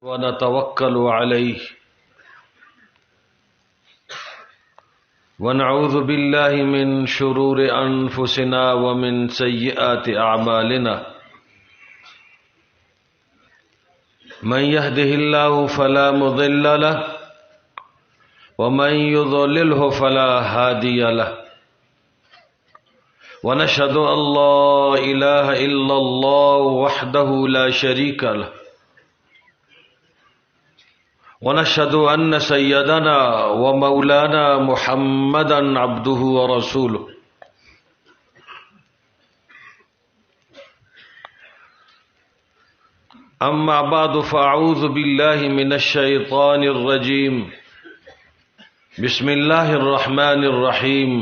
ونتوكل عليه ونعوذ بالله من شرور أنفسنا ومن سيئات أعمالنا من يهده الله فلا مضل له ومن يضلله فلا هادي له ونشهد أن لا إله إلا الله وحده لا شريك له ونشهد أن سيدنا ومولانا محمدا عبده ورسوله أما بعد فأعوذ بالله من الشيطان الرجيم بسم الله الرحمن الرحيم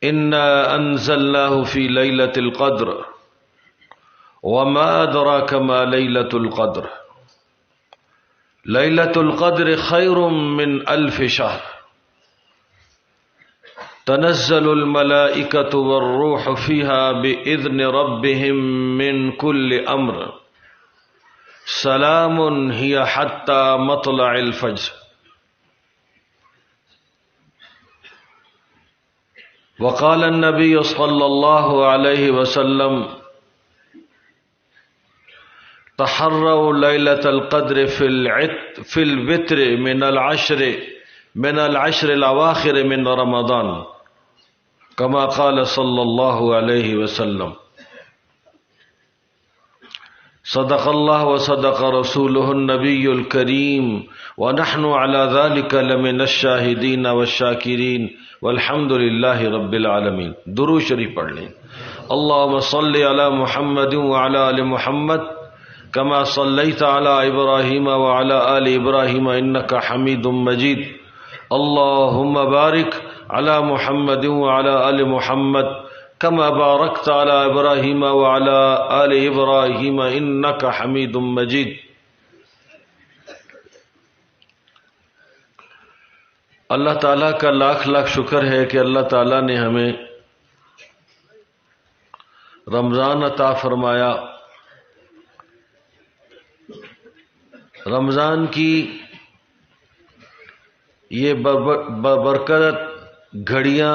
إنا أنزلناه في ليلة القدر وما أدراك ما ليلة القدر ليلة القدر خير من 1000 شهر تنزل الملائكة والروح فيها بإذن ربهم من كل أمر سلام هي حتى مطلع الفجر وقال النبي صلى الله عليه وسلم تحروا ليلة القدر في الوتر من العشر الأواخر من رمضان كما قال صلى الله عليه وسلم صدق الله وصدق رسوله النبي الكريم ونحن على ذلك لمن الشاهدين والشاكرين والحمد لله رب العالمين. درود شریف پڑھ لیں. اللهم صل على محمد وعلى آل محمد كما صليت على إبراهيم وعلى آل إبراهيم إنك حميد مجيد. اللهم بارك على محمد وعلى آل محمد كما باركت على إبراهيم وعلى آل إبراهيم إنك حميد مجيد. اللہ تعالیٰ کا لاکھ لاکھ شکر ہے کہ اللہ تعالیٰ نے ہمیں رمضان عطا فرمایا. رمضان کی یہ بابرکت گھڑیاں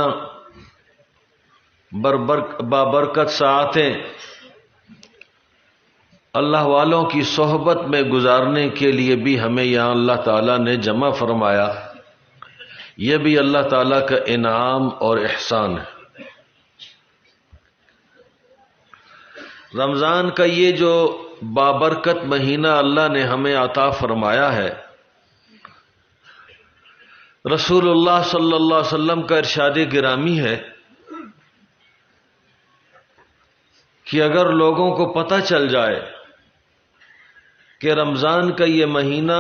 بابرکت ساعتیں اللہ والوں کی صحبت میں گزارنے کے لیے بھی ہمیں یہاں اللہ تعالیٰ نے جمع فرمایا. یہ بھی اللہ تعالیٰ کا انعام اور احسان ہے. رمضان کا یہ جو بابرکت مہینہ اللہ نے ہمیں عطا فرمایا ہے، رسول اللہ صلی اللہ علیہ وسلم کا ارشاد گرامی ہے کہ اگر لوگوں کو پتہ چل جائے کہ رمضان کا یہ مہینہ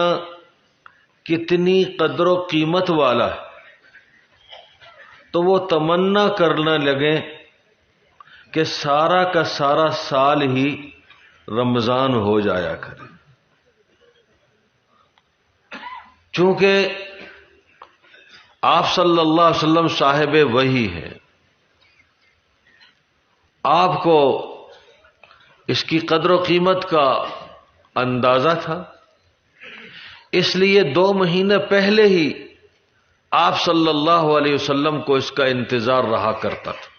کتنی قدر و قیمت والا ہے تو وہ تمنا کرنے لگیں کہ سارا کا سارا سال ہی رمضان ہو جایا کرے. چونکہ آپ صلی اللہ علیہ وسلم صاحب وحی ہیں، آپ کو اس کی قدر و قیمت کا اندازہ تھا، اس لیے 2 مہینے پہلے ہی آپ صلی اللہ علیہ وسلم کو اس کا انتظار رہا کرتا تھا.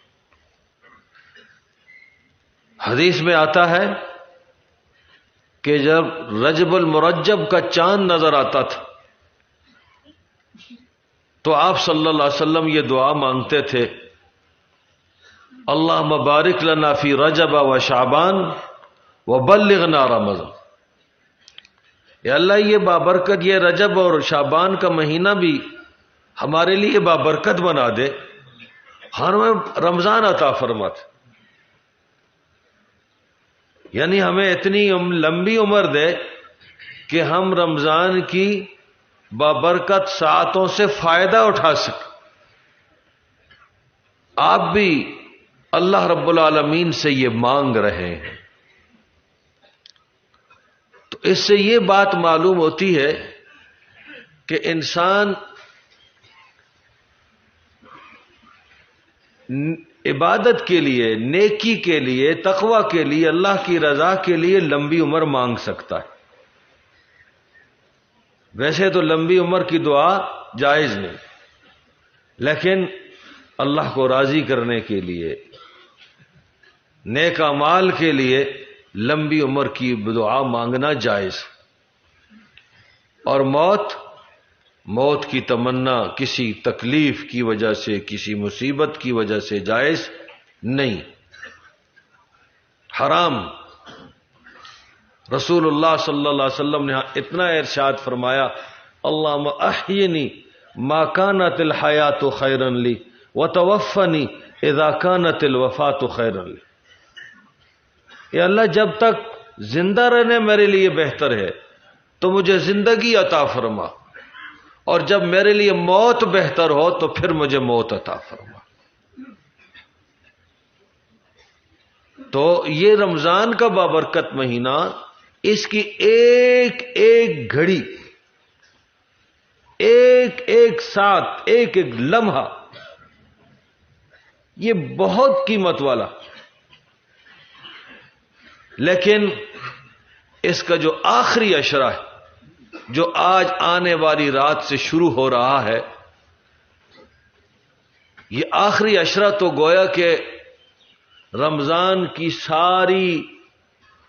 حدیث میں آتا ہے کہ جب رجب المرجب کا چاند نظر آتا تھا تو آپ صلی اللہ علیہ وسلم یہ دعا مانگتے تھے، اللہم بارک لنا فی رجب و شعبان وبلغنا رمضان. یا اللہ یہ بابرکت یہ رجب اور شعبان کا مہینہ بھی ہمارے لیے بابرکت بنا دے، ہمیں رمضان عطا فرما دے. یعنی ہمیں اتنی لمبی عمر دے کہ ہم رمضان کی بابرکت ساعتوں سے فائدہ اٹھا سکیں. آپ بھی اللہ رب العالمین سے یہ مانگ رہے ہیں. تو اس سے یہ بات معلوم ہوتی ہے کہ انسان عبادت کے لیے، نیکی کے لیے، تقوی کے لیے، اللہ کی رضا کے لیے لمبی عمر مانگ سکتا ہے. ویسے تو لمبی عمر کی دعا جائز نہیں، لیکن اللہ کو راضی کرنے کے لیے، نیک اعمال کے لیے لمبی عمر کی دعا مانگنا جائز۔ اور موت کی تمنا کسی تکلیف کی وجہ سے، کسی مصیبت کی وجہ سے جائز نہیں، حرام۔ رسول اللہ صلی اللہ علیہ وسلم نے اتنا ارشاد فرمایا، اللہم احینی ما کانت الحیات خیرا لی وتوفنی اذا کانت الوفات خیرا لی۔ اے اللہ، جب تک زندہ رہنے میرے لیے بہتر ہے تو مجھے زندگی عطا فرما، اور جب میرے لیے موت بہتر ہو تو پھر مجھے موت عطا فرما۔ تو یہ رمضان کا بابرکت مہینہ، اس کی ایک ایک گھڑی، ایک ایک ساتھ، ایک ایک لمحہ، یہ بہت قیمت والا۔ لیکن اس کا جو آخری عشرہ ہے، جو آج آنے والی رات سے شروع ہو رہا ہے، یہ آخری عشرہ تو گویا کہ رمضان کی ساری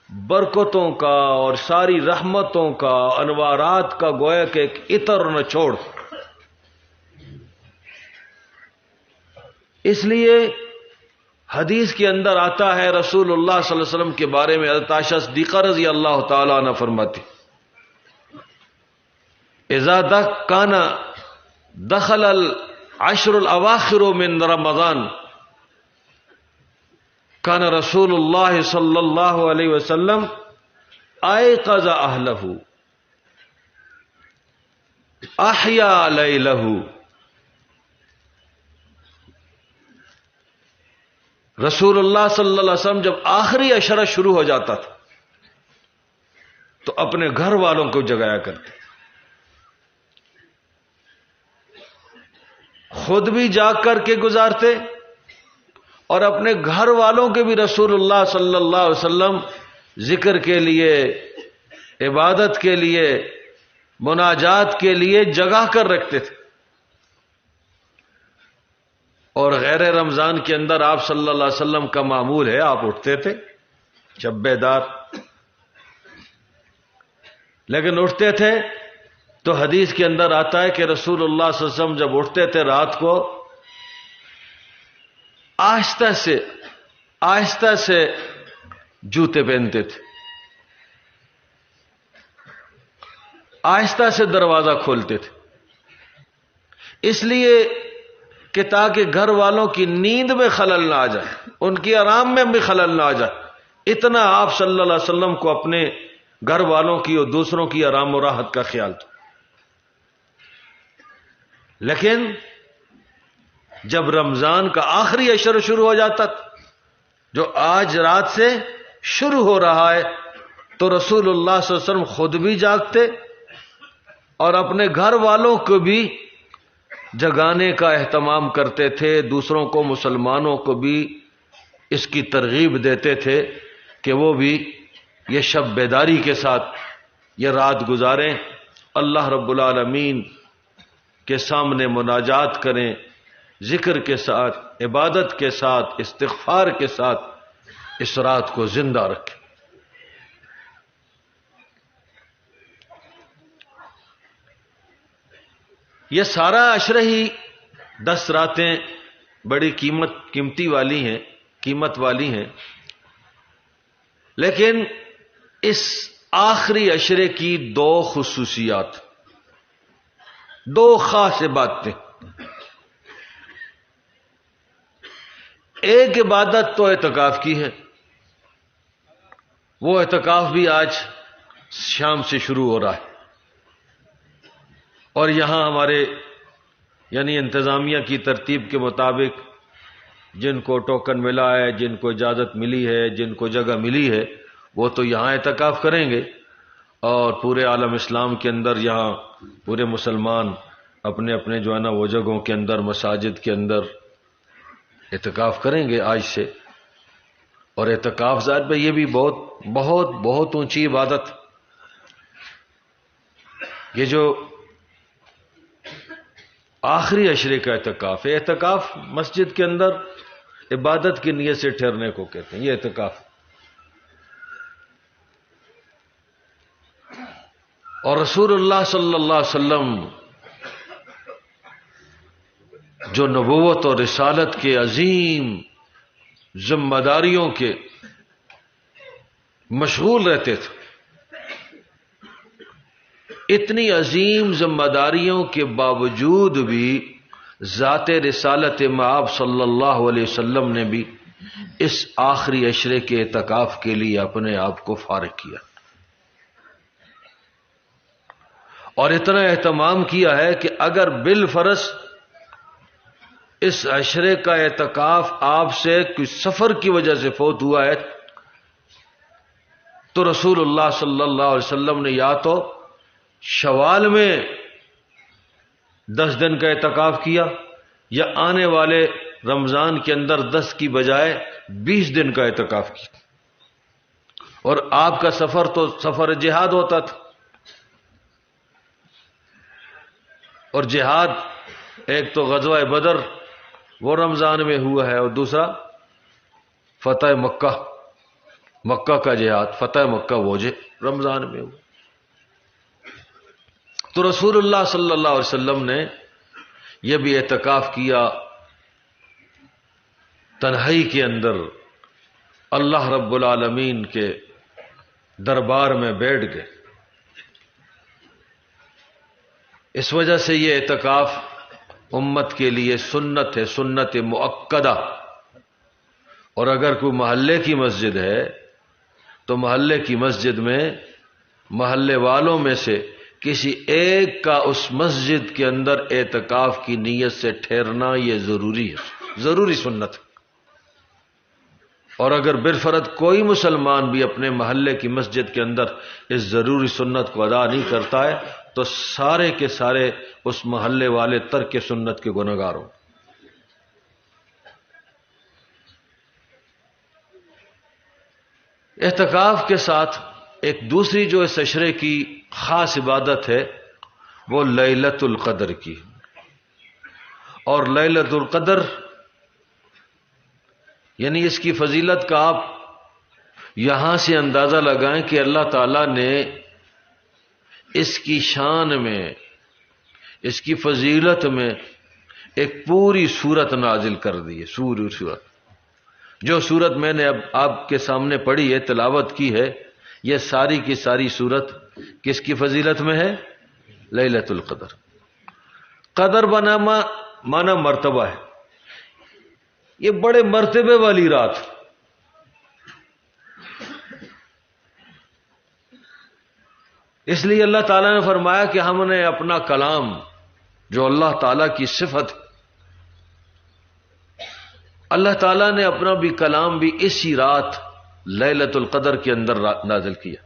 برکتوں کا اور ساری رحمتوں کا، انوارات کا گویا کہ ایک عطر و نچوڑ۔ اس لیے حدیث کے اندر آتا ہے، رسول اللہ صلی اللہ علیہ وسلم کے بارے میں حضرت عائشہ صدیقہ رضی اللہ تعالی عنہ فرماتی، اذا کان دخل العشر الاواخر من رمضان کان رسول اللہ صلی اللہ علیہ وسلم ایقظ اہلہ احیا لیلہ۔ رسول اللہ صلی اللہ علیہ وسلم جب آخری عشرہ شروع ہو جاتا تھا تو اپنے گھر والوں کو جگایا کرتے، خود بھی جاگ کر کے گزارتے، اور اپنے گھر والوں کے بھی رسول اللہ صلی اللہ علیہ وسلم ذکر کے لیے، عبادت کے لیے، مناجات کے لیے جگا کر رکھتے تھے۔ اور غیر رمضان کے اندر آپ صلی اللہ علیہ وسلم کا معمول ہے، آپ اٹھتے تھے شب بیدار، لیکن اٹھتے تھے تو حدیث کے اندر آتا ہے کہ رسول اللہ صلی اللہ علیہ وسلم جب اٹھتے تھے رات کو، آہستہ سے جوتے پہنتے تھے، آہستہ سے دروازہ کھولتے تھے، اس لیے کہ تاکہ گھر والوں کی نیند میں خلل نہ آ جائے، ان کی آرام میں بھی خلل نہ آ جائے، اتنا آپ صلی اللہ علیہ وسلم کو اپنے گھر والوں کی اور دوسروں کی آرام و راحت کا خیال تھا۔ لیکن جب رمضان کا آخری عشر شروع ہو جاتا تھا، جو آج رات سے شروع ہو رہا ہے، تو رسول اللہ صلی اللہ علیہ وسلم خود بھی جاگتے اور اپنے گھر والوں کو بھی جگانے کا اہتمام کرتے تھے، دوسروں کو، مسلمانوں کو بھی اس کی ترغیب دیتے تھے کہ وہ بھی یہ شب بیداری کے ساتھ یہ رات گزاریں، اللہ رب العالمین کے سامنے مناجات کریں، ذکر کے ساتھ، عبادت کے ساتھ، استغفار کے ساتھ اس رات کو زندہ رکھیں۔ یہ سارا عشرہ ہی 10 راتیں بڑی قیمت والی ہیں، لیکن اس آخری عشرے کی 2 خصوصیات، 2 خاص باتیں۔ ایک عبادت تو اعتکاف کی ہے، وہ اعتکاف بھی آج شام سے شروع ہو رہا ہے، اور یہاں ہمارے یعنی انتظامیہ کی ترتیب کے مطابق جن کو ٹوکن ملا ہے، جن کو اجازت ملی ہے، جن کو جگہ ملی ہے، وہ تو یہاں اعتکاف کریں گے، اور پورے عالم اسلام کے اندر یہاں پورے مسلمان اپنے اپنے جو ہے نا وہ جگہوں کے اندر، مساجد کے اندر اعتکاف کریں گے آج سے۔ اور اعتکاف ذات میں یہ بھی بہت بہت بہت اونچی عبادت، یہ جو آخری عشرے کا اعتکاف ہے، اعتکاف مسجد کے اندر عبادت کی نیت سے ٹھہرنے کو کہتے ہیں، یہ اعتکاف۔ اور رسول اللہ صلی اللہ علیہ وسلم جو نبوت اور رسالت کے عظیم ذمہ داریوں کے مشغول رہتے تھے، اتنی عظیم ذمہ داریوں کے باوجود بھی ذات رسالت مآب صلی اللہ علیہ وسلم نے بھی اس آخری عشرے کے اعتکاف کے لیے اپنے آپ کو فارغ کیا، اور اتنا اہتمام کیا ہے کہ اگر بالفرض اس عشرے کا اعتکاف آپ سے کوئی سفر کی وجہ سے فوت ہوا ہے تو رسول اللہ صلی اللہ علیہ وسلم نے یا تو شوال میں 10 دن کا اعتکاف کیا، یا آنے والے رمضان کے اندر 10 کی بجائے 20 دن کا اعتکاف کیا۔ اور آپ کا سفر تو سفر جہاد ہوتا تھا، اور جہاد ایک تو غزوہ بدر وہ رمضان میں ہوا ہے، اور دوسرا فتح مکہ، مکہ کا جہاد، فتح مکہ وہ رمضان میں ہوا۔ تو رسول اللہ صلی اللہ علیہ وسلم نے یہ بھی اعتکاف کیا، تنہائی کے اندر اللہ رب العالمین کے دربار میں بیٹھ گئے۔ اس وجہ سے یہ اعتکاف امت کے لیے سنت ہے، سنت مؤکدہ۔ اور اگر کوئی محلے کی مسجد ہے تو محلے کی مسجد میں محلے والوں میں سے کسی ایک کا اس مسجد کے اندر اعتکاف کی نیت سے ٹھہرنا یہ ضروری ہے، ضروری سنت ہے۔ اور اگر بالفرض کوئی مسلمان بھی اپنے محلے کی مسجد کے اندر اس ضروری سنت کو ادا نہیں کرتا ہے تو سارے کے سارے اس محلے والے ترک سنت کے گنہگار ہوں۔ اعتکاف کے ساتھ ایک دوسری جو اس عشرے کی خاص عبادت ہے وہ لیلۃ القدر کی، اور لیلۃ القدر یعنی اس کی فضیلت کا آپ یہاں سے اندازہ لگائیں کہ اللہ تعالیٰ نے اس کی شان میں، اس کی فضیلت میں ایک پوری سورت نازل کر دی ہے۔ سورت جو سورت میں نے اب آپ کے سامنے پڑھی ہے، تلاوت کی ہے، یہ ساری کی ساری سورت کس کی فضیلت میں ہے؟ لیلۃ القدر۔ قدر بناما مانا مرتبہ ہے، یہ بڑے مرتبے والی رات۔ اس لیے اللہ تعالیٰ نے فرمایا کہ ہم نے اپنا کلام جو اللہ تعالیٰ کی صفت ہے، اللہ تعالیٰ نے اپنا بھی کلام بھی اسی رات لیلۃ القدر کے اندر نازل کیا۔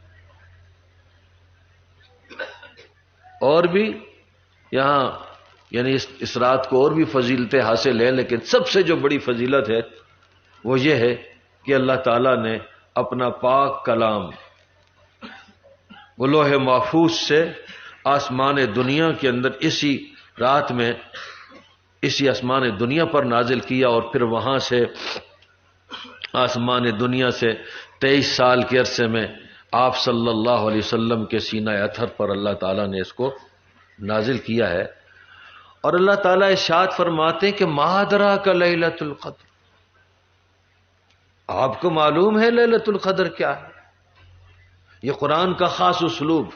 اور بھی یہاں یعنی اس رات کو اور بھی فضیلتیں حاصل ہیں، لیکن سب سے جو بڑی فضیلت ہے وہ یہ ہے کہ اللہ تعالیٰ نے اپنا پاک کلام وہ لوح محفوظ سے آسمان دنیا کے اندر اسی رات میں اسی آسمان دنیا پر نازل کیا، اور پھر وہاں سے آسمان دنیا سے 23 سال کے عرصے میں آپ صلی اللہ علیہ وسلم کے سینہ اطہر پر اللہ تعالیٰ نے اس کو نازل کیا ہے۔ اور اللہ تعالیٰ ارشاد فرماتے ہیں کہ ما ادراک لیلۃ القدر، آپ کو معلوم ہے لیلۃ القدر کیا ہے؟ یہ قرآن کا خاص اسلوب،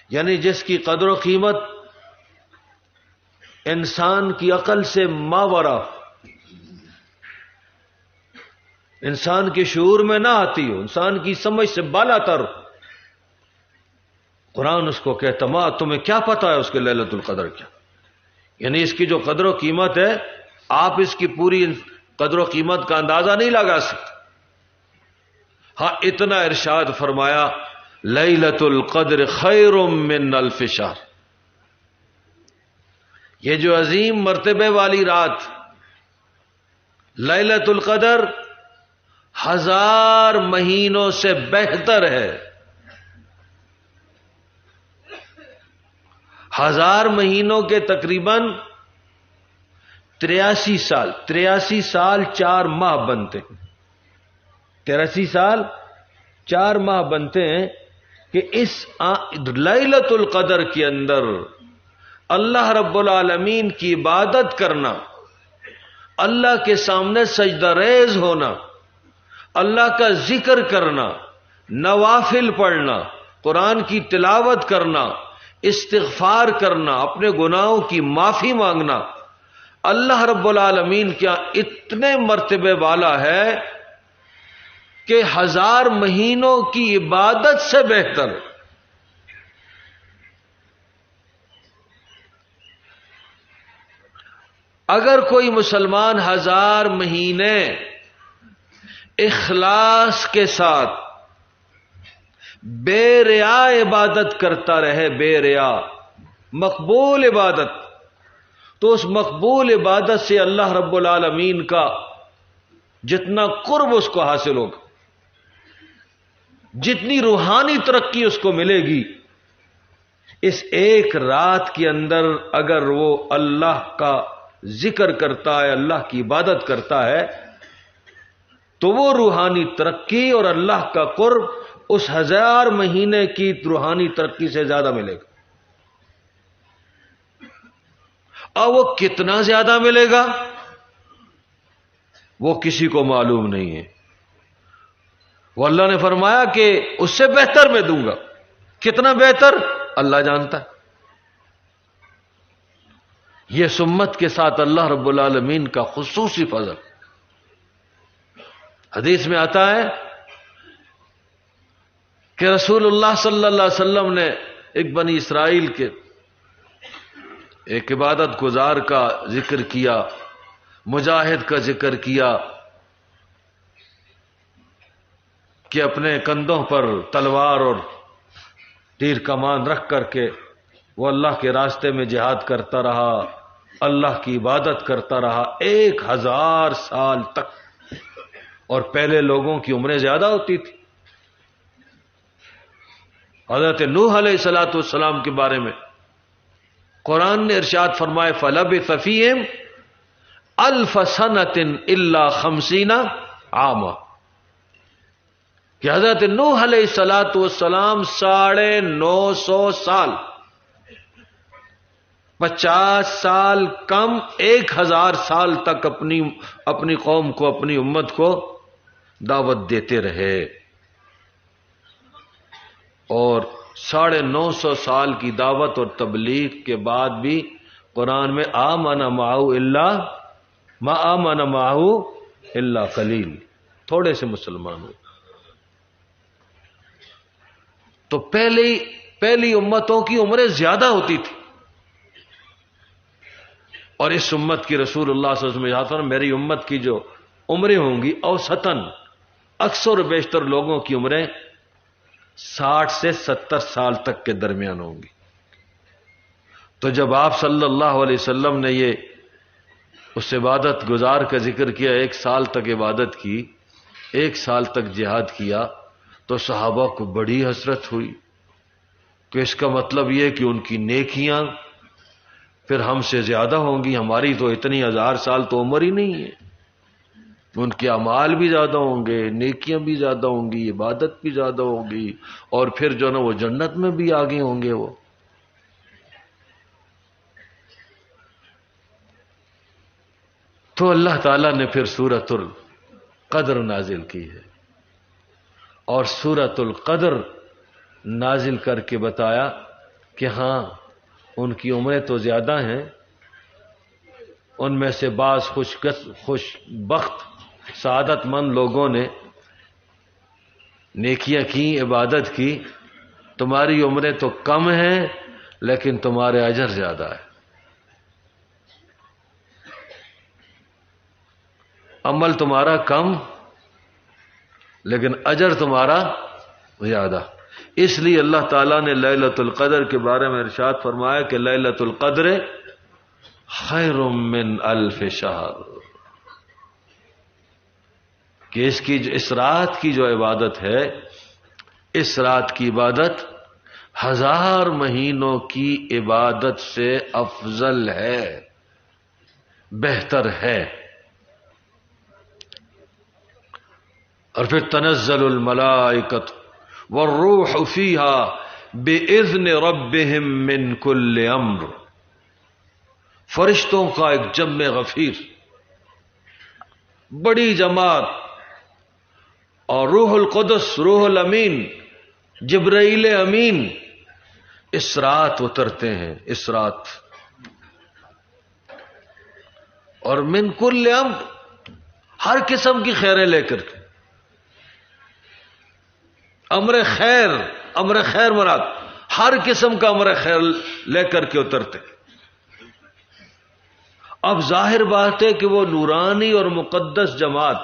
یعنی جس کی قدر و قیمت انسان کی عقل سے ماورا، انسان کے شعور میں نہ آتی ہو، انسان کی سمجھ سے بالا تر، قرآن اس کو کہتا ما تمہیں کیا پتا ہے اس کے لیلۃ القدر کیا؟ یعنی اس کی جو قدر و قیمت ہے آپ اس کی پوری قدر و قیمت کا اندازہ نہیں لگا سکتے۔ ہاں اتنا ارشاد فرمایا لیلۃ القدر خیر من الف شہر، یہ جو عظیم مرتبے والی رات لیلۃ القدر 1000 مہینوں سے بہتر ہے۔ 1000 مہینوں کے تقریباً 83 سال 4 ماہ بنتے ہیں. 83 سال 4 ماہ بنتے ہیں کہ اس لیلۃ القدر کے اندر اللہ رب العالمین کی عبادت کرنا، اللہ کے سامنے سجدہ ریز ہونا، اللہ کا ذکر کرنا، نوافل پڑھنا، قرآن کی تلاوت کرنا، استغفار کرنا، اپنے گناہوں کی معافی مانگنا، اللہ رب العالمین کیا اتنے مرتبے والا ہے کہ 1000 مہینوں کی عبادت سے بہتر. اگر کوئی مسلمان 1000 مہینے اخلاص کے ساتھ بے ریا عبادت کرتا رہے، بے ریا مقبول عبادت، تو اس مقبول عبادت سے اللہ رب العالمین کا جتنا قرب اس کو حاصل ہوگا، جتنی روحانی ترقی اس کو ملے گی، اس ایک رات کے اندر اگر وہ اللہ کا ذکر کرتا ہے، اللہ کی عبادت کرتا ہے، تو وہ روحانی ترقی اور اللہ کا قرب اس 1000 مہینے کی روحانی ترقی سے زیادہ ملے گا. اور وہ کتنا زیادہ ملے گا وہ کسی کو معلوم نہیں ہے. وہ اللہ نے فرمایا کہ اس سے بہتر میں دوں گا. کتنا بہتر اللہ جانتا ہے. یہ سمت کے ساتھ اللہ رب العالمین کا خصوصی فضل. حدیث میں آتا ہے کہ رسول اللہ صلی اللہ علیہ وسلم نے ایک بنی اسرائیل کے ایک عبادت گزار کا ذکر کیا، مجاہد کا ذکر کیا کہ اپنے کندھوں پر تلوار اور تیر کمان رکھ کر کے وہ اللہ کے راستے میں جہاد کرتا رہا، اللہ کی عبادت کرتا رہا 1000 سال تک. اور پہلے لوگوں کی عمریں زیادہ ہوتی تھی. حضرت نوح علیہ الصلوۃ والسلام کے بارے میں قرآن نے ارشاد فرمائے فَلَبِثَ فِيهِمْ أَلْفَ سَنَةٍ إِلَّا 50 عَامًا کہ حضرت نوح علیہ الصلوۃ والسلام 950 سال 50 سال کم 1000 سال تک اپنی قوم کو، اپنی امت کو دعوت دیتے رہے. اور 950 سال کی دعوت اور تبلیغ کے بعد بھی قرآن میں آمن معه الا ما آمن معه الا قلیل، تھوڑے سے مسلمان ہوئے. تو پہلی امتوں کی عمریں زیادہ ہوتی تھی. اور اس امت کی رسول اللہ صلی اللہ علیہ وسلم یاد فرمایا میری امت کی جو عمریں ہوں گی اوسطاً اکثر و بیشتر لوگوں کی عمریں 60 سے 70 سال تک کے درمیان ہوں گی. تو جب آپ صلی اللہ علیہ وسلم نے یہ اس عبادت گزار کا ذکر کیا، 1 سال تک عبادت کی، 1 سال تک جہاد کیا، تو صحابہ کو بڑی حسرت ہوئی کہ اس کا مطلب یہ کہ ان کی نیکیاں پھر ہم سے زیادہ ہوں گی. ہماری تو اتنی 1000 سال تو عمر ہی نہیں ہے. ان کے اعمال بھی زیادہ ہوں گے، نیکیاں بھی زیادہ ہوں گی، عبادت بھی زیادہ ہوگی، اور پھر جو نا وہ جنت میں بھی آگے ہوں گے. وہ تو اللہ تعالیٰ نے پھر سورۃ القدر نازل کی ہے، اور سورۃ القدر نازل کر کے بتایا کہ ہاں ان کی عمریں تو زیادہ ہیں، ان میں سے بعض خوش بخت سعادت مند لوگوں نے نیکیاں کی، عبادت کی. تمہاری عمریں تو کم ہیں لیکن تمہارے اجر زیادہ ہے. عمل تمہارا کم لیکن اجر تمہارا زیادہ. اس لیے اللہ تعالیٰ نے لیلۃ القدر کے بارے میں ارشاد فرمایا کہ لیلۃ القدر خیر من 1000 شہر، کہ اس رات کی جو عبادت ہے، اس رات کی عبادت 1000 مہینوں کی عبادت سے افضل ہے، بہتر ہے۔ اور پھر تنزل الملائکۃ والروح فیہا بإذن ربہم من کل امر، فرشتوں کا ایک جمع غفیر، بڑی جماعت، اور روح القدس، روح الامین، جبرائیل امین اس رات اترتے ہیں، اس رات، اور من کل امر، ہر قسم کی خیریں لے کر کے، امر خیر مراد، ہر قسم کا امر خیر لے کر کے اترتے۔ اب ظاہر بات ہے کہ وہ نورانی اور مقدس جماعت،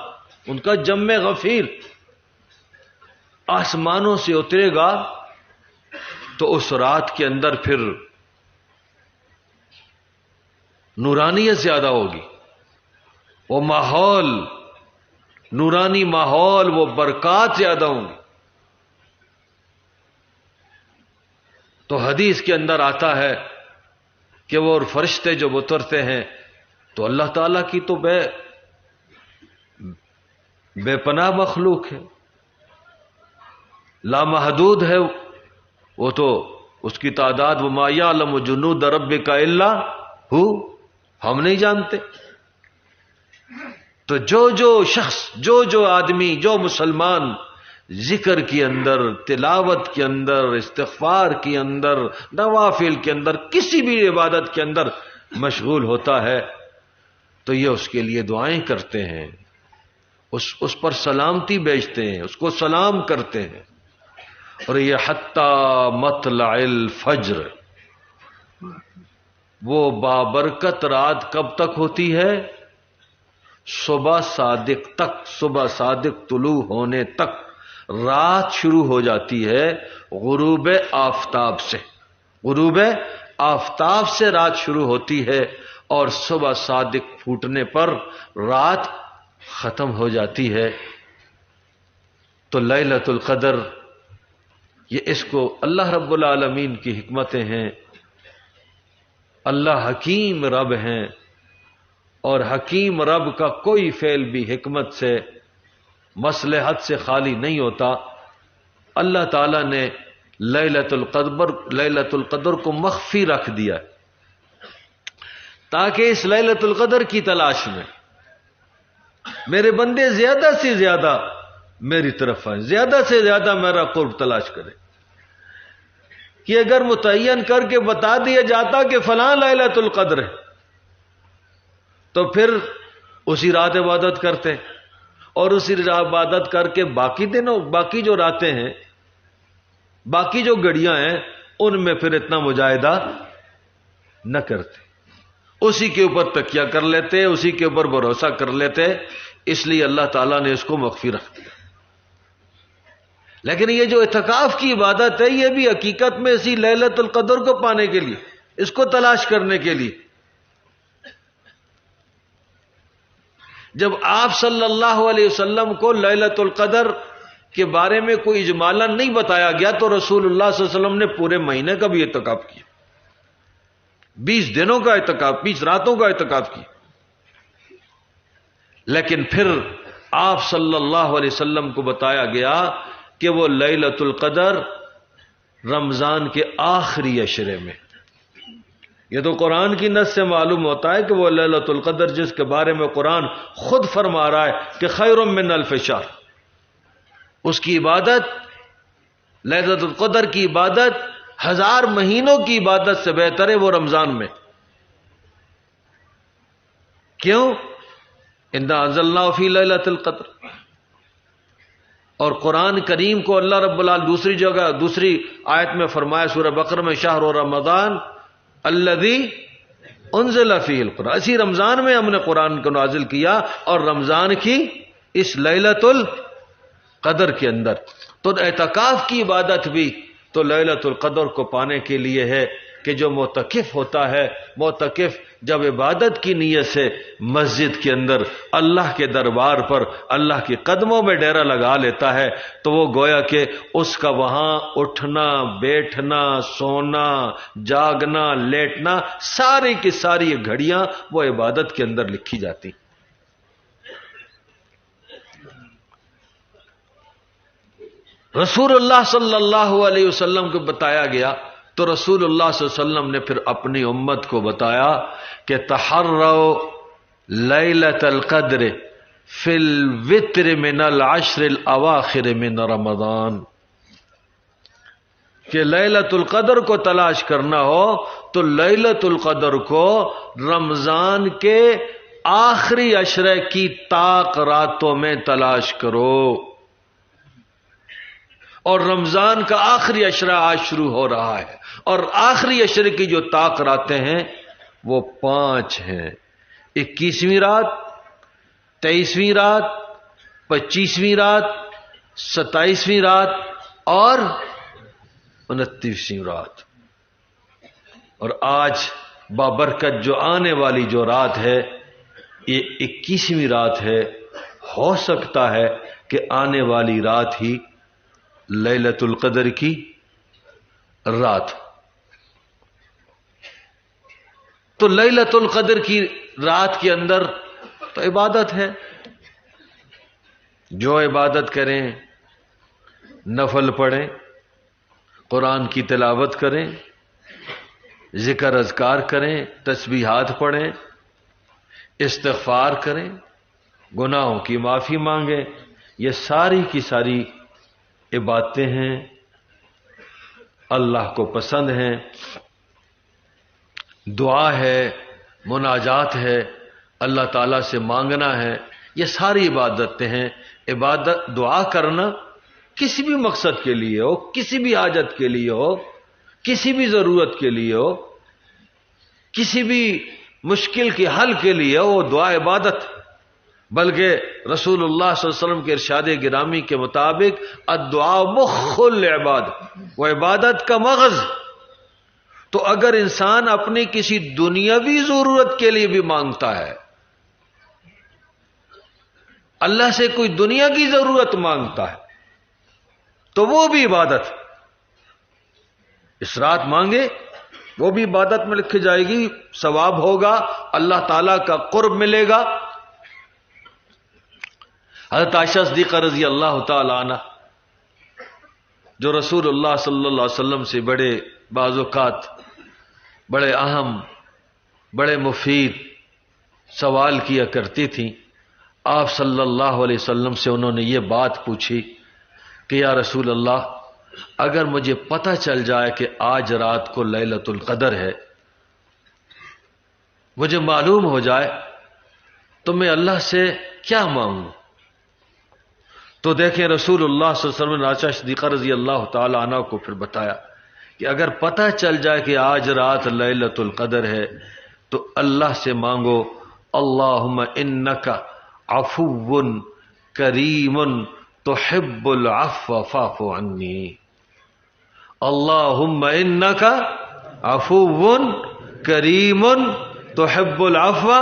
ان کا جمع غفیر آسمانوں سے اترے گا تو اس رات کے اندر پھر نورانیت زیادہ ہوگی، وہ ماحول، نورانی ماحول، وہ برکات زیادہ ہوں گی۔ تو حدیث کے اندر آتا ہے کہ وہ فرشتے جب اترتے ہیں تو اللہ تعالیٰ کی تو بے پناہ مخلوق ہے، لامحدود ہے، وہ تو اس کی تعداد وما یعلم جنود ربک الا ہو، ہم نہیں جانتے۔ تو جو شخص، جو آدمی، جو مسلمان ذکر کے اندر، تلاوت کے اندر، استغفار کے اندر، نوافل کے اندر، کسی بھی عبادت کے اندر مشغول ہوتا ہے تو یہ اس کے لیے دعائیں کرتے ہیں، اس پر سلامتی بھیجتے ہیں، اس کو سلام کرتے ہیں۔ اور یہ حتی مطلع الفجر، وہ بابرکت رات کب تک ہوتی ہے؟ صبح صادق تک، صبح صادق طلوع ہونے تک رات شروع ہو جاتی ہے، غروب آفتاب سے، غروب آفتاب سے رات شروع ہوتی ہے اور صبح صادق پھوٹنے پر رات ختم ہو جاتی ہے۔ تو لیلۃ القدر، یہ اس کو اللہ رب العالمین کی حکمتیں ہیں، اللہ حکیم رب ہیں، اور حکیم رب کا کوئی فعل بھی حکمت سے، مصلحت سے خالی نہیں ہوتا۔ اللہ تعالیٰ نے لیلۃ القدر کو مخفی رکھ دیا ہے تاکہ اس لیلۃ القدر کی تلاش میں میرے بندے زیادہ سے زیادہ میری طرف آئیں، زیادہ سے زیادہ میرا قرب تلاش کریں۔ کہ اگر متعین کر کے بتا دیا جاتا کہ فلاں لیلۃ القدر ہے تو پھر اسی رات عبادت کرتے، اور اسی رات عبادت کر کے باقی دنوں، باقی جو راتیں ہیں، باقی جو گھڑیاں ہیں، ان میں پھر اتنا مجاہدہ نہ کرتے، اسی کے اوپر تکیہ کر لیتے، اسی کے اوپر بھروسہ کر لیتے۔ اس لیے اللہ تعالیٰ نے اس کو مخفی رکھ دیا۔ لیکن یہ جو اعتکاف کی عبادت ہے، یہ بھی حقیقت میں اسی لیلۃ القدر کو پانے کے لیے، اس کو تلاش کرنے کے لیے۔ جب آپ صلی اللہ علیہ وسلم کو لیلۃ القدر کے بارے میں کوئی اجمالاً نہیں بتایا گیا تو رسول اللہ صلی اللہ علیہ وسلم نے پورے مہینے کا بھی اعتکاف کیا، 20 دنوں کا اعتکاف، 20 راتوں کا اعتکاف کیا۔ لیکن پھر آپ صلی اللہ علیہ وسلم کو بتایا گیا کہ وہ لیلۃ القدر رمضان کے آخری عشرے میں، یہ تو قرآن کی نص سے معلوم ہوتا ہے کہ وہ لیلۃ القدر جس کے بارے میں قرآن خود فرما رہا ہے کہ خیر من الف شہر، اس کی عبادت، لیلۃ القدر کی عبادت 1000 مہینوں کی عبادت سے بہتر ہے وہ رمضان میں۔ کیوں؟ انا انزلناہ فی لیلۃ القدر۔ اور قرآن کریم کو اللہ رب العالمین دوسری جگہ، دوسری آیت میں فرمایا سورہ بقرہ میں، شہر رمضان الذی انزل فیہ القرآن، اسی رمضان میں ہم نے قرآن کو نازل کیا، اور رمضان کی اس لیلۃ القدر کے اندر۔ تو اعتکاف کی عبادت بھی تو لیلۃ القدر کو پانے کے لیے ہے کہ جو معتکف ہوتا ہے، معتکف جب عبادت کی نیت سے مسجد کے اندر اللہ کے دربار پر اللہ کے قدموں میں ڈیرا لگا لیتا ہے تو وہ گویا کہ اس کا وہاں اٹھنا، بیٹھنا، سونا، جاگنا، لیٹنا، ساری کی ساری گھڑیاں وہ عبادت کے اندر لکھی جاتی۔ رسول اللہ صلی اللہ علیہ وسلم کو بتایا گیا تو رسول اللہ صلی اللہ علیہ وسلم نے پھر اپنی امت کو بتایا کہ تحروا لیلۃ القدر فی الوتر من العشر الاواخر من رمضان، کہ لیلۃ القدر کو تلاش کرنا ہو تو لیلۃ القدر کو رمضان کے آخری عشرے کی طاق راتوں میں تلاش کرو، اور رمضان کا آخری عشرہ آج شروع ہو رہا ہے، اور آخری عشرے کی جو طاق راتیں ہیں وہ 5 ہیں، 21ویں رات، 23ویں رات، 25ویں رات، 27ویں رات اور 29ویں رات۔ اور آج بابرکت جو آنے والی جو رات ہے یہ 21ویں رات ہے، ہو سکتا ہے کہ آنے والی رات ہی لیلۃ القدر کی رات۔ تو لیلۃ القدر کی رات کے اندر تو عبادت ہے، جو عبادت کریں، نفل پڑھیں، قرآن کی تلاوت کریں، ذکر اذکار کریں، تسبیحات پڑھیں، استغفار کریں، گناہوں کی معافی مانگیں، یہ ساری کی ساری عبادتیں ہیں، اللہ کو پسند ہیں، دعا ہے، مناجات ہے، اللہ تعالیٰ سے مانگنا ہے، یہ ساری عبادتیں ہیں۔ عبادت دعا کرنا کسی بھی مقصد کے لیے ہو، کسی بھی حاجت کے لیے ہو، کسی بھی ضرورت کے لیے ہو، کسی بھی مشکل کے حل کے لیے ہو، وہ دعا عبادت۔ بلکہ رسول اللہ صلی اللہ علیہ وسلم کے ارشاد گرامی کے مطابق الدعاء مخ العباد، وہ عبادت کا مغز۔ تو اگر انسان اپنی کسی دنیاوی ضرورت کے لیے بھی مانگتا ہے، اللہ سے کوئی دنیا کی ضرورت مانگتا ہے تو وہ بھی عبادت۔ اس رات مانگے وہ بھی عبادت میں لکھی جائے گی، ثواب ہوگا، اللہ تعالیٰ کا قرب ملے گا۔ حضرت عائشہ صدیقہ رضی اللہ تعالی عنہ جو رسول اللہ صلی اللہ علیہ وسلم سے بڑے بعض اوقات بڑے اہم، بڑے مفید سوال کیا کرتی تھیں، آپ صلی اللہ علیہ وسلم سے انہوں نے یہ بات پوچھی کہ یا رسول اللہ، اگر مجھے پتہ چل جائے کہ آج رات کو لیلۃ القدر ہے، مجھے معلوم ہو جائے تو میں اللہ سے کیا مانگوں؟ تو دیکھیں رسول اللہ صلی اللہ علیہ وسلم نے عائشہ صدیقہ رضی اللہ تعالی عنہ کو پھر بتایا کہ اگر پتہ چل جائے کہ آج رات لیلۃ القدر ہے تو اللہ سے مانگو اللہم انک عفو کریم تحب العفو فاعف عنی، اللہم انک عفو کریم تحب العفو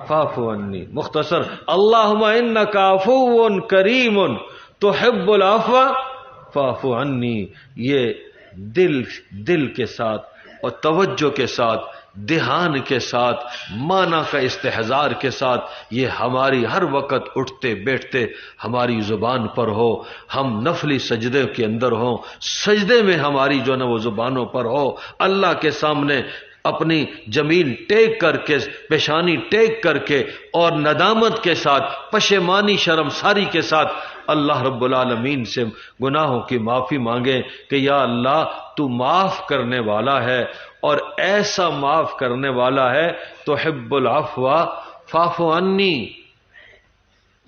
فاعف عنی۔ مختصر، اللہم انک عفو کریم تحب العفو فاعف عنی، یہ دل کے ساتھ اور توجہ کے ساتھ، دھیان کے ساتھ، معنی کا استحضار کے ساتھ یہ ہماری ہر وقت اٹھتے بیٹھتے ہماری زبان پر ہو، ہم نفلی سجدے کے اندر ہوں، سجدے میں ہماری جو نا وہ زبانوں پر ہو، اللہ کے سامنے اپنی جمیل ٹیک کر کے، پیشانی ٹیک کر کے اور ندامت کے ساتھ، پشیمانی شرمساری کے ساتھ اللہ رب العالمین سے گناہوں کی معافی مانگیں کہ یا اللہ تو معاف کرنے والا ہے اور ایسا معاف کرنے والا ہے، تحب العفو فاعف عنی،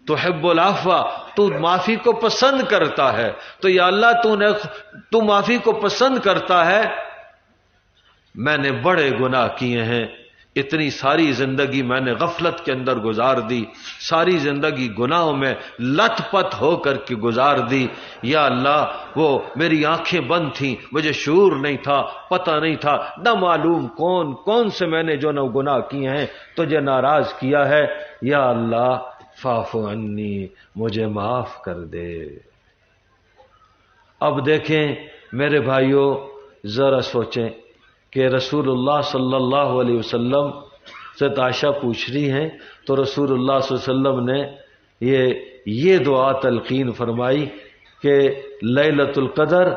تحب العفو، تو معافی کو پسند کرتا ہے، تو یا اللہ تو معافی کو پسند کرتا ہے، میں نے بڑے گناہ کیے ہیں، اتنی ساری زندگی میں نے غفلت کے اندر گزار دی، ساری زندگی گناہوں میں لت پت ہو کر کے گزار دی۔ یا اللہ وہ میری آنکھیں بند تھیں، مجھے شعور نہیں تھا، پتہ نہیں تھا، نہ معلوم کون سے میں نے جو نہ گناہ کیے ہیں تجھے ناراض کیا ہے۔ یا اللہ فاعف عنی، مجھے معاف کر دے۔ اب دیکھیں میرے بھائیوں، ذرا سوچیں کہ رسول اللہ صلی اللہ علیہ وسلم سے عائشہ پوچھ رہی ہیں تو رسول اللہ صلی اللہ علیہ وسلم نے یہ دعا تلقین فرمائی کہ لیلۃ القدر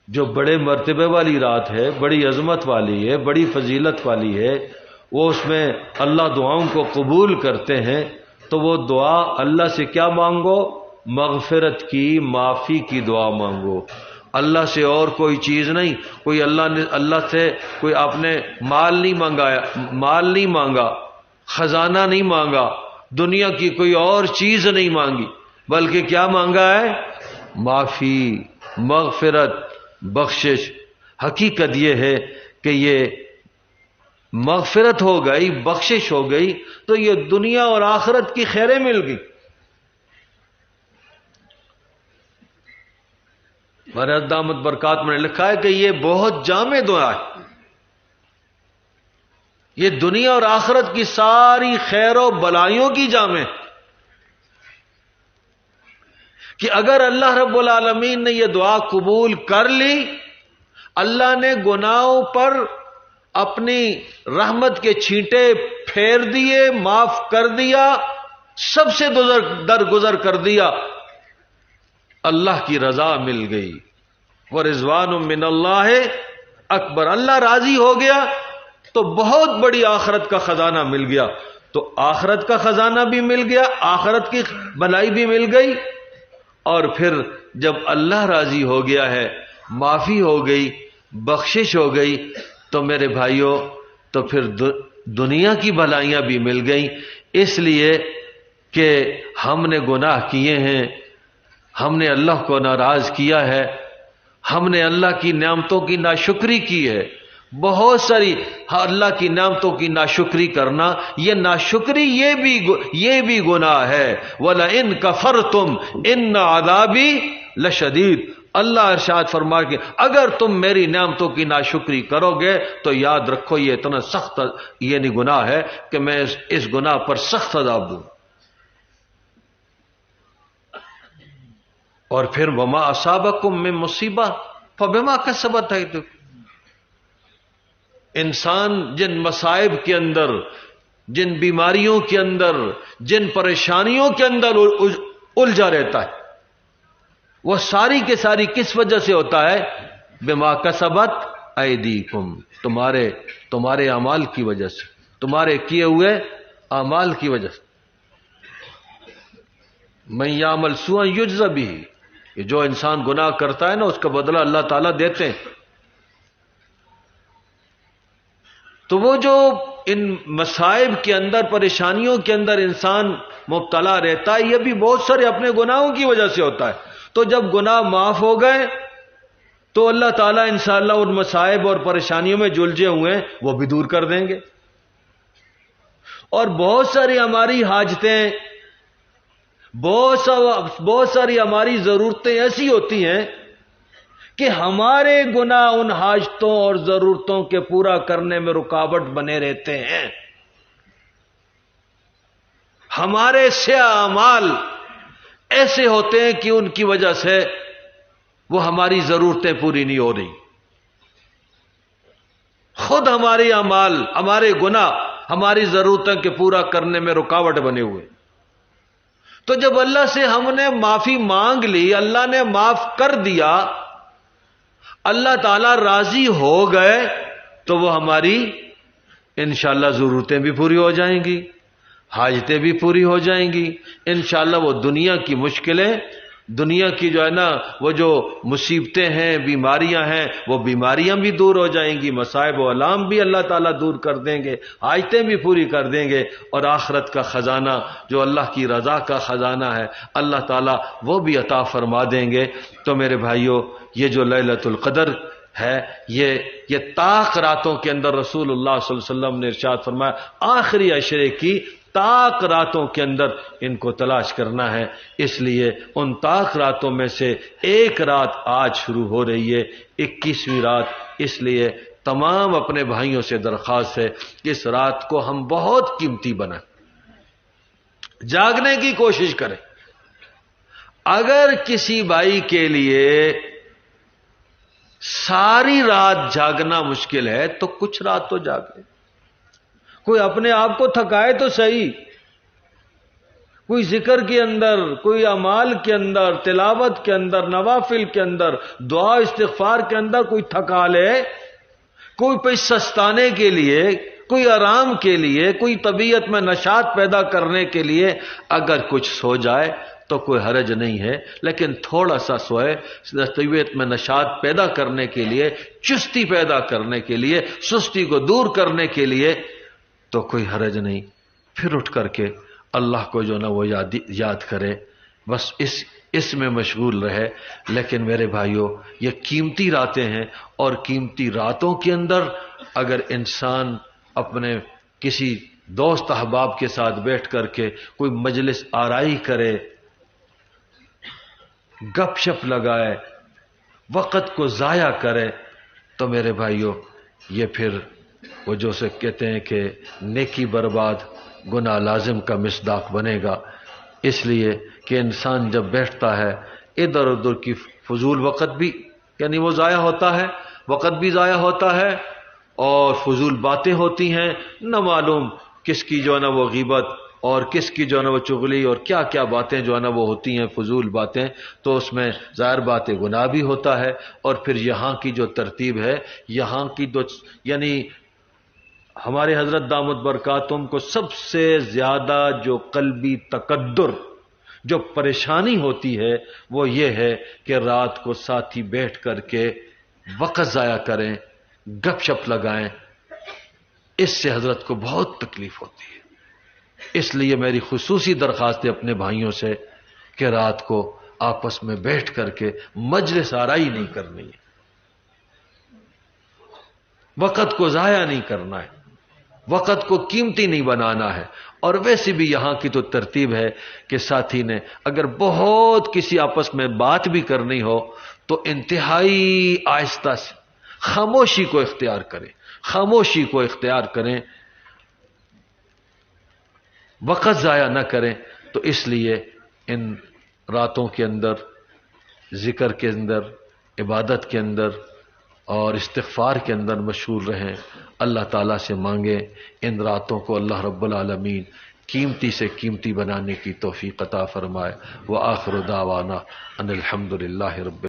جو بڑے مرتبے والی رات ہے، بڑی عظمت والی ہے، بڑی فضیلت والی ہے، وہ اس میں اللہ دعاؤں کو قبول کرتے ہیں، تو وہ دعا اللہ سے کیا مانگو؟ مغفرت کی، معافی کی دعا مانگو۔ اللہ سے اور کوئی چیز نہیں، کوئی اللہ سے کوئی آپ نے مال نہیں مانگا، خزانہ نہیں مانگا، دنیا کی کوئی اور چیز نہیں مانگی، بلکہ کیا مانگا ہے؟ معافی، مغفرت، بخشش۔ حقیقت یہ ہے کہ یہ مغفرت ہو گئی، بخشش ہو گئی تو یہ دنیا اور آخرت کی خیریں مل گئی۔ ہمارے دامت برکات میں نے لکھا ہے کہ یہ بہت جامع دعا ہے، یہ دنیا اور آخرت کی ساری خیر و بلائیوں کی جامع ہے، کہ اگر اللہ رب العالمین نے یہ دعا قبول کر لی، اللہ نے گناہوں پر اپنی رحمت کے چھینٹے پھیر دیے، معاف کر دیا، سب سے درگزر کر دیا، اللہ کی رضا مل گئی۔ ورضوان من اللہ اکبر، اللہ راضی ہو گیا تو بہت بڑی آخرت کا خزانہ مل گیا۔ تو آخرت کا خزانہ بھی مل گیا، آخرت کی بھلائی بھی مل گئی، اور پھر جب اللہ راضی ہو گیا ہے، معافی ہو گئی، بخشش ہو گئی، تو میرے بھائیوں تو پھر دنیا کی بھلائیاں بھی مل گئیں، اس لیے کہ ہم نے گناہ کیے ہیں، ہم نے اللہ کو ناراض کیا ہے، ہم نے اللہ کی نعمتوں کی ناشکری کی ہے۔ بہت ساری اللہ کی نعمتوں کی ناشکری کرنا، یہ ناشکری یہ بھی گناہ ہے۔ وَلَئِن كَفَرْتُمْ إِنَّ عَذَابِي لَشَدِيدٌ، اللہ ارشاد فرما کہ اگر تم میری نعمتوں کی ناشکری کرو گے تو یاد رکھو یہ اتنا سخت یہ نہیں گناہ ہے کہ میں اس گناہ پر سخت عذاب دوں۔ اور پھر وما اصابکم من مصیبہ فبما کسبت ایدیکم، انسان جن مصائب کے اندر، جن بیماریوں کے اندر، جن پریشانیوں کے اندر الجھا رہتا ہے، وہ ساری کے ساری کس وجہ سے ہوتا ہے؟ بما کسبت ایدیکم، تمہارے اعمال کی وجہ سے، تمہارے کیے ہوئے اعمال کی وجہ سے۔ من یعمل سوءا یجز بہ، کہ جو انسان گناہ کرتا ہے نا اس کا بدلہ اللہ تعالیٰ دیتے ہیں۔ تو وہ جو ان مصائب کے اندر، پریشانیوں کے اندر انسان مبتلا رہتا ہے، یہ بھی بہت سارے اپنے گناہوں کی وجہ سے ہوتا ہے۔ تو جب گناہ معاف ہو گئے تو اللہ تعالیٰ انشاءاللہ ان مصائب اور پریشانیوں میں جلجے ہوئے ہیں وہ بھی دور کر دیں گے۔ اور بہت ساری ہماری حاجتیں، بہت ساری ہماری ضرورتیں ایسی ہوتی ہیں کہ ہمارے گناہ ان حاجتوں اور ضرورتوں کے پورا کرنے میں رکاوٹ بنے رہتے ہیں۔ ہمارے سیاہ اعمال ایسے ہوتے ہیں کہ ان کی وجہ سے وہ ہماری ضرورتیں پوری نہیں ہو رہی، خود ہمارے اعمال، ہمارے گناہ ہماری ضرورتوں کے پورا کرنے میں رکاوٹ بنے ہوئے۔ تو جب اللہ سے ہم نے معافی مانگ لی، اللہ نے معاف کر دیا، اللہ تعالیٰ راضی ہو گئے، تو وہ ہماری انشاءاللہ ضرورتیں بھی پوری ہو جائیں گی، حاجتیں بھی پوری ہو جائیں گی انشاءاللہ۔ وہ دنیا کی مشکلیں، دنیا کی جو ہے نا وہ جو مصیبتیں ہیں، بیماریاں ہیں، وہ بیماریاں بھی دور ہو جائیں گی، مصائب و آلام بھی اللہ تعالیٰ دور کر دیں گے، حاجتیں بھی پوری کر دیں گے، اور آخرت کا خزانہ جو اللہ کی رضا کا خزانہ ہے اللہ تعالیٰ وہ بھی عطا فرما دیں گے۔ تو میرے بھائیوں، یہ جو لیلۃ القدر ہے یہ طاق راتوں کے اندر رسول اللہ صلی اللہ علیہ وسلم نے ارشاد فرمایا آخری عشرے کی طاق راتوں کے اندر ان کو تلاش کرنا ہے. اس لیے ان طاق راتوں میں سے ایک رات آج شروع ہو رہی ہے، 21ویں رات. اس لیے تمام اپنے بھائیوں سے درخواست ہے کہ اس رات کو ہم بہت قیمتی بنائیں، جاگنے کی کوشش کریں. اگر کسی بھائی کے لیے ساری رات جاگنا مشکل ہے تو کچھ رات تو جاگے. کوئی اپنے آپ کو تھکائے تو صحیح، کوئی ذکر کے اندر، کوئی اعمال کے اندر، تلاوت کے اندر، نوافل کے اندر، دعا استغفار کے اندر کوئی تھکا لے، کوئی پہ سستانے کے لیے، کوئی آرام کے لیے، کوئی طبیعت میں نشاط پیدا کرنے کے لیے اگر کچھ سو جائے تو کوئی حرج نہیں ہے. لیکن تھوڑا سا سوئے طبیعت میں نشاط پیدا کرنے کے لیے، چستی پیدا کرنے کے لیے، سستی کو دور کرنے کے لیے تو کوئی حرج نہیں. پھر اٹھ کر کے اللہ کو جو نا وہ یاد کرے، بس اس میں مشغول رہے. لیکن میرے بھائیوں، یہ قیمتی راتیں ہیں، اور قیمتی راتوں کے اندر اگر انسان اپنے کسی دوست احباب کے ساتھ بیٹھ کر کے کوئی مجلس آرائی کرے، گپ شپ لگائے، وقت کو ضائع کرے، تو میرے بھائیوں یہ پھر وہ جو سے کہتے ہیں کہ نیکی برباد گناہ لازم کا مصداق بنے گا. اس لیے کہ انسان جب بیٹھتا ہے ادھر ادھر کی فضول وقت بھی یعنی وہ ضائع ہوتا ہے، وقت بھی ضائع ہوتا ہے، اور فضول باتیں ہوتی ہیں، نہ معلوم کس کی جو ہے نا وہ غیبت اور کس کی جو ہے نا وہ چغلی اور کیا کیا باتیں جو ہے نا وہ ہوتی ہیں، فضول باتیں. تو اس میں ظاہر باتیں گناہ بھی ہوتا ہے. اور پھر یہاں کی جو ترتیب ہے، یہاں کی یعنی ہمارے حضرت دامت برکاتہم کو سب سے زیادہ جو قلبی تقدر، جو پریشانی ہوتی ہے، وہ یہ ہے کہ رات کو ساتھی بیٹھ کر کے وقت ضائع کریں، گپ شپ لگائیں. اس سے حضرت کو بہت تکلیف ہوتی ہے. اس لیے میری خصوصی درخواست ہے اپنے بھائیوں سے کہ رات کو آپس میں بیٹھ کر کے مجلس آرائی نہیں کرنی ہے، وقت کو ضائع نہیں کرنا ہے، وقت کو قیمتی نہیں بنانا ہے. اور ویسے بھی یہاں کی تو ترتیب ہے کہ ساتھی نے اگر بہت کسی آپس میں بات بھی کرنی ہو تو انتہائی آہستہ سے خاموشی کو اختیار کریں، خاموشی کو اختیار کریں، وقت ضائع نہ کریں. تو اس لیے ان راتوں کے اندر ذکر کے اندر، عبادت کے اندر اور استغفار کے اندر مشغول رہیں. اللہ تعالیٰ سے مانگیں ان راتوں کو اللہ رب العالمین قیمتی سے قیمتی بنانے کی توفیق عطا فرمائے. وآخر دعوانا ان الحمد للہ رب